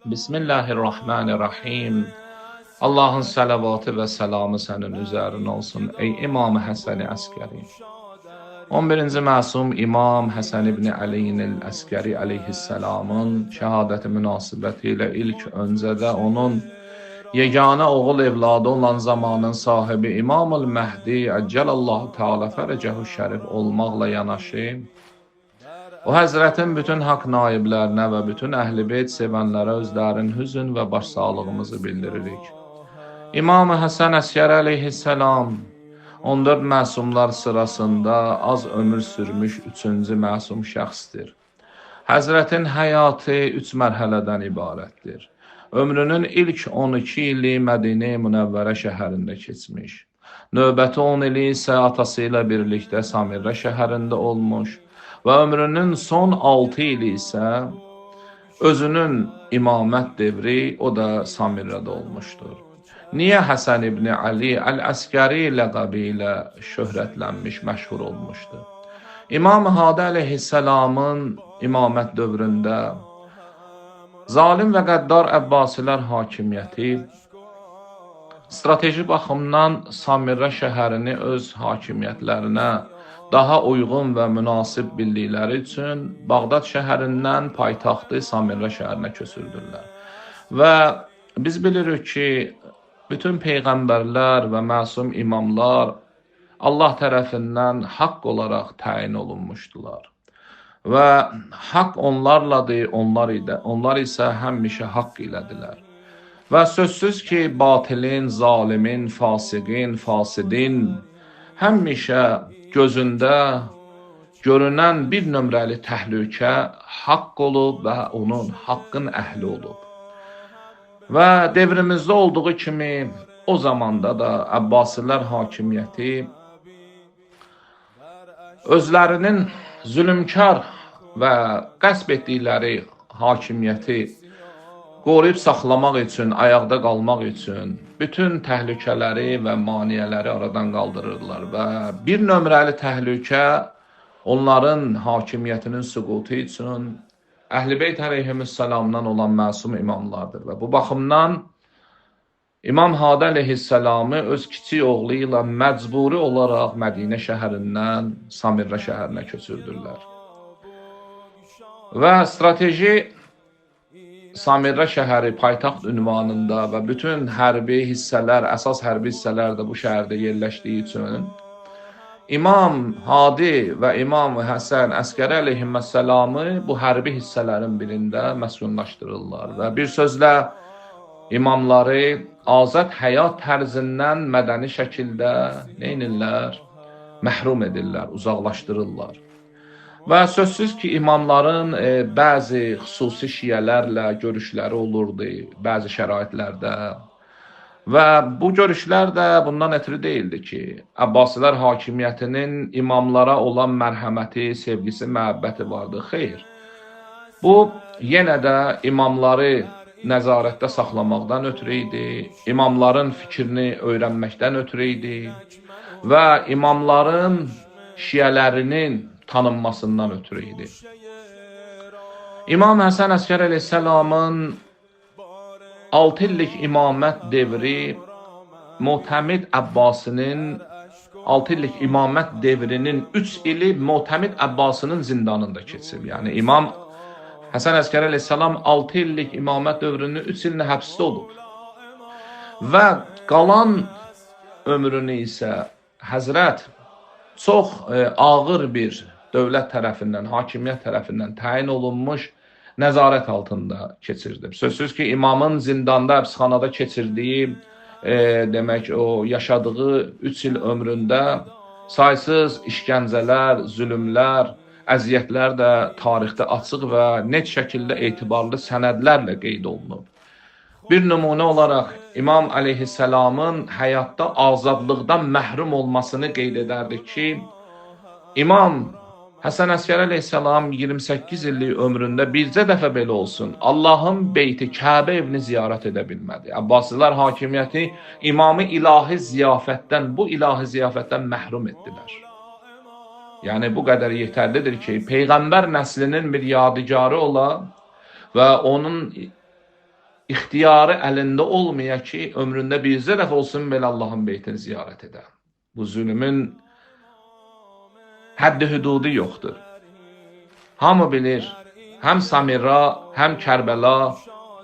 Bismillahirrahmanirrahim. Allahın salavatı ve selamı sənin üzərin olsun ey İmam Həsən Əskəri. 11-ci məsum İmam Həsən ibn Əliyin Əskəri əleyhisselamın şəhadəti münasibətilə ilk öncədə onun yeganə oğul evladı olan zamanın sahibi İmam-ül Məhdi Əcəlallahu Teala fərəcəhu şərif olmaqla yanaşı, o Həzrətin bütün haqq naiblərinə və bütün əhl-i beyt sevənlərə özlərin hüzün və başsağlığımızı bildiririk. İmam Həsən Əskəri əleyhisselam 14 məsumlar sırasında az ömür sürmüş 3-cü məsum şəxsdir. Həzrətin həyatı 3 mərhələdən ibarətdir. Ömrünün ilk 12 ili Mədinə-i Münəvvərə şəhərində keçmiş. Növbəti 10 ili isə atası ilə birlikdə Samirə şəhərində olmuş və ömrünün son 6 ili isə özünün imamət devri o da Samirədə olmuşdur. Niyə Həsən ibn Ali Əl-Əskəri ləqəbi ilə şöhrətlənmiş, məşhur olmuşdu? İmam Hadə əleyhisselamın imamət dövründə zalim və qəddar Əbbasilər hakimiyyəti strateji baxımdan Samirə şəhərini öz hakimiyyətlərinə daha uyğun və münasib bildikləri üçün Bağdad şəhərindən paytaxtı Samirə şəhərinə köçürdülər. Və biz bilirik ki, bütün peyğəmbərlər və məsum imamlar Allah tərəfindən haqq olaraq təyin olunmuşdular. Və haqq onlarladır, onlar isə həmişə haqq ilədilər. Və sözsüz ki, batilin, zalimin, fasiqin, fasidin həmişə gözündə görünən bir nömrəli təhlükə haqq olub və onun haqqın əhli olub. Və devrimizdə olduğu kimi o zamanda da Əbbasilər hakimiyyəti özlərinin zülümkar və qəsb etdikləri hakimiyyəti qoruyub saxlamaq üçün, ayaqda qalmaq üçün bütün təhlükələri və maniyələri aradan qaldırırlar və bir nömrəli təhlükə onların hakimiyyətinin süqutu üçün Əhl-i Beyt əleyhisselamdan olan məsum imamlardır və bu baxımdan İmam Hadə əleyhisselamı öz kiçik oğlu ilə məcburi olaraq Mədinə şəhərindən Samirə şəhərinə köçürdülər. Və strateji Samirə şəhəri paytaxt ünvanında və bütün hərbi hissələr, əsas hərbi hissələr də bu şəhərdə yerləşdiyi üçün İmam Hadi və İmam Həsən Əskəri əleyhisselamı bu hərbi hissələrin birində məskunlaşdırırlar və bir sözlə imamları azad həyat tərzindən mədəni şəkildə neynirlər? Məhrum edirlər, uzaqlaşdırırlar. Və sözsüz ki, imamların bəzi xüsusi şiyələrlə görüşləri olurdu, bəzi şəraitlərdə. Və bu görüşlər də bundan ötürü deyildi ki, Əbbasilər hakimiyyətinin imamlara olan mərhəməti, sevgisi, məhəbbəti vardı. Xeyr. Bu, yenə də imamları nəzarətdə saxlamaqdan ötürü idi, imamların fikrini öyrənməkdən ötürü idi və imamların şiyələrinin tanınmasından ötürü idi. İmam Həsən Əskəri əleyhisselamın 6 illik imamət devri Mu'təmid Əbbasinin 6 illik imamət devrinin 3 ili Mu'təmid Əbbasının zindanında keçib. Yəni İmam Həsən Əskəri əleyhisselam 6 illik imamət dövrünün 3 ilini həbsdə olub. Və qalan ömrünü isə Həzrət çox ağır bir dövlət tərəfindən, hakimiyyət tərəfindən təyin olunmuş nəzarət altında keçirdi. Sözsüz ki, imamın zindanda, həbsxanada keçirdiyi, demək o yaşadığı 3 il ömründə saysız işgəncələr, zülümlər, əziyyətlər də tarixdə açıq və net şəkildə etibarlı sənədlərlə qeyd olunub. Bir nümunə olaraq İmam əleyhisselamın həyatda azadlıqdan məhrum olmasını qeyd edərdik ki, İmam Həsən Əskəri əleyhisselam 28 illik ömründə bircə dəfə belə olsun Allahın beyti Kəbə evini ziyarət edə bilmədi. Əbbasilər hakimiyyəti imamı ilahi ziyafətdən, bu ilahi ziyafətdən məhrum etdilər. Yəni bu qədər yetərlidir ki, Peyğəmbər nəslinin bir yadigarı ola və onun ixtiyarı əlində olmaya ki, ömründə bircə dəfə olsun belə Allahın beytini ziyarət edə. Bu zülmün həddi hüdudu yoxdur. Hamı bilir, həm Samira, həm Kərbəla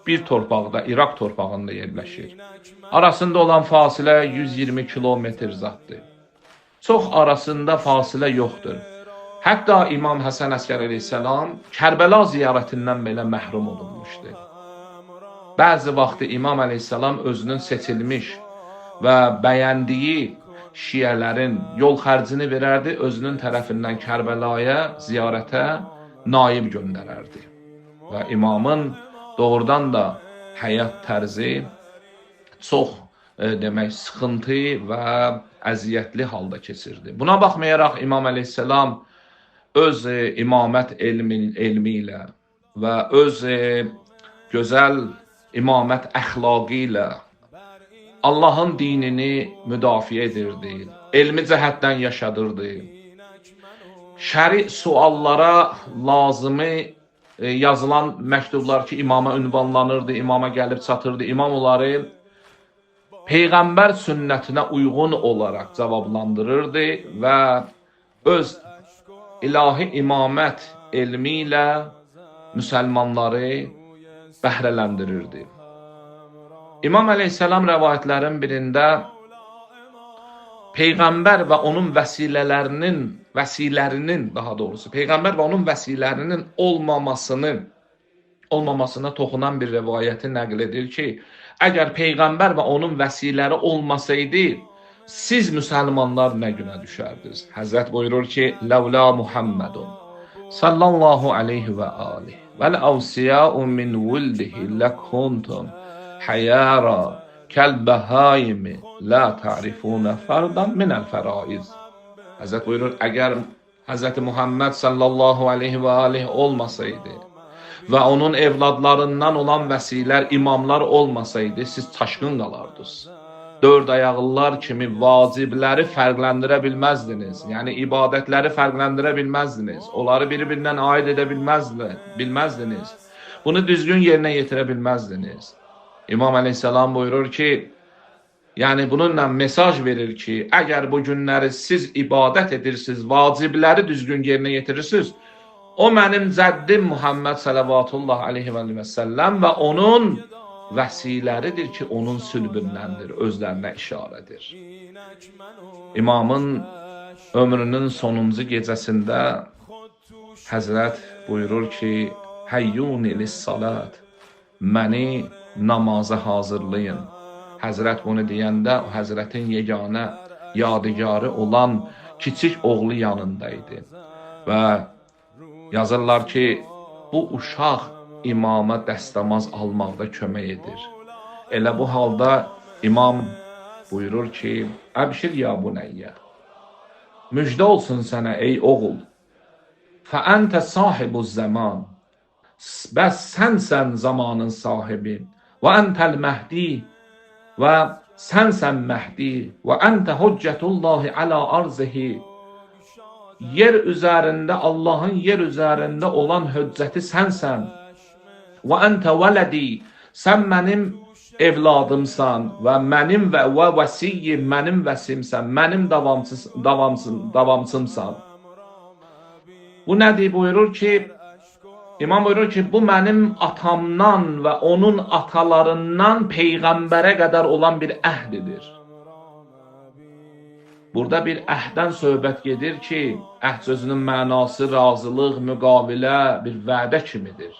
bir torpaqda, İraq torpağında yerləşir. Arasında olan fasilə 120 kilometr zaddır. Çox arasında fasilə yoxdur. Hətta İmam Həsən Əskər əleyhissalam Kərbəla ziyarətindən belə məhrum olunmuşdur. Bəzi vaxtı İmam əleyhissalam özünün seçilmiş və bəyəndiyi şiyələrin yol xərcini verərdi, özünün tərəfindən Kərbəlaya ziyarətə naib göndərərdi. Və imamın doğrudan da həyat tərzi çox demək sıxıntı və əziyyətli halda keçirdi. Buna baxmayaraq İmam əleyhissalam öz imamət elmi ilə və öz gözəl imamət əxlaqı ilə Allahın dinini müdafiə edirdi, elmi cəhətdən yaşadırdı. Şəri suallara lazımı yazılan məktublar ki, imama ünvanlanırdı, imama gəlib çatırdı. İmam onları Peyğəmbər sünnətinə uyğun olaraq cavablandırırdı və öz ilahi imamət elmi ilə müsəlmanları bəhrələndirirdi. İmam əleyhissalam rəvayətlərin birində Peyğəmbər və onun vəsilərinin daha doğrusu Peyğəmbər və onun vəsilərinin olmamasına toxunan bir rəvayəti nəql edir ki, əgər Peyğəmbər və onun vəsiləri olmasaydı, siz müsəlmanlar nə günə düşərdiniz? Həzrət buyurur ki, Ləvla Muhammedun sallallahu aleyhi və aleyhi vəl-əvsiyəu min vuldihi ləkuntum hayara kəlbəhayimi la ta'rifunə fərdan minəl fəraiz. Həzrət buyurur, əgər Həzrət Muhammed sallallahu aleyhi və aleyhi olmasaydı və onun evladlarından olan vəsilər, imamlar olmasaydı, siz çaşqın qalardınız. Dörd ayaqlılar kimi vacibləri fərqləndirə bilməzdiniz. Yəni, ibadətləri fərqləndirə bilməzdiniz. Onları biri-birindən aid edə bilməzdiniz. Bunu düzgün yerinə yetirə bilməzdiniz. İmam əleyhissalam buyurur ki, yəni bununla mesaj verir ki, əgər bu günləri siz ibadət edirsiniz, vacibləri düzgün yerinə yetirirsiniz, o mənim cəddim Muhammed salavatullah aleyhi və səlləm və onun vəsiləridir ki, onun sülbündəndir, özlərinə işarədir. İmamın ömrünün sonuncu gecəsində Həzrət buyurur ki, həyyuni lis-salat, məni namaza hazırlayın. Həzrət bunu deyəndə, o Həzrətin yeganə yadigarı olan kiçik oğlu yanındaydı. Və yazırlar ki, bu uşaq imama dəstəmaz almaqda kömək edir. Elə bu halda imam buyurur ki, əbşir ya bunəyyə, müjdə olsun sənə ey oğul, fəəntə sahibuz zaman, bəs sənsən zamanın sahibi, və əntəl məhdi, və sənsən məhdi, və əntə hüccətullahi alə arzihi, yer üzərində, Allahın yer üzərində olan hüccəti sənsən, və əntə vələdi, sən mənim evladımsan və mənim və vəsiyyim, mənim vəsimsən, mənim davamçımsan. Bu nədir? Buyurur ki, İmam buyurur ki, bu mənim atamdan və onun atalarından Peyğəmbərə qədər olan bir əhdidir. Burada bir əhdən söhbət gedir ki, əhd sözünün mənası razılıq, müqavilə, bir vədə kimidir.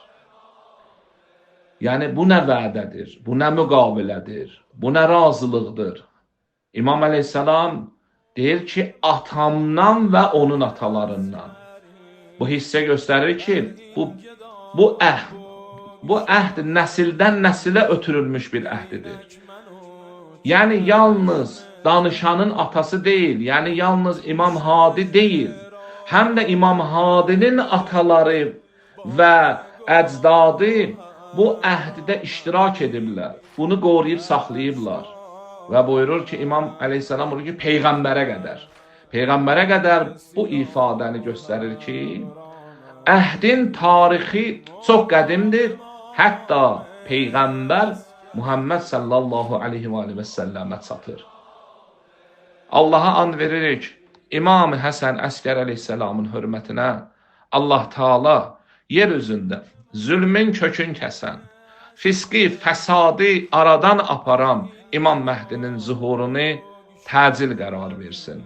Yəni, bu nə vədədir, bu nə müqavilədir, bu nə razılıqdır. İmam əleyhissalam deyir ki, atamdan və onun atalarından. Bu hissə göstərir ki, bu əhd nəsildən nəsilə ötürülmüş bir əhdidir. Yəni, yalnız danışanın atası deyil, yəni yalnız İmam Hadi deyil, həm də İmam Hadinin ataları və əcdadı bu əhdidə iştirak ediblər, bunu qoruyub saxlayıblar. Və buyurur ki, İmam əleyhissalam buyurur ki, Peyğəmbərə qədər. Peyğəmbərə qədər bu ifadəni göstərir ki, əhdin tarixi çox qədimdir, hətta Peyğəmbər Muhammed sallallahu aleyhi və səlləmə çatır. Allaha and veririk, İmam Həsən Əskər əleyhisselamın hörmətinə Allah Taala yer üzündə zülmün kökün kəsən, fiski, fəsadı aradan aparan İmam Məhdinin zuhurunu təcil qərar versin.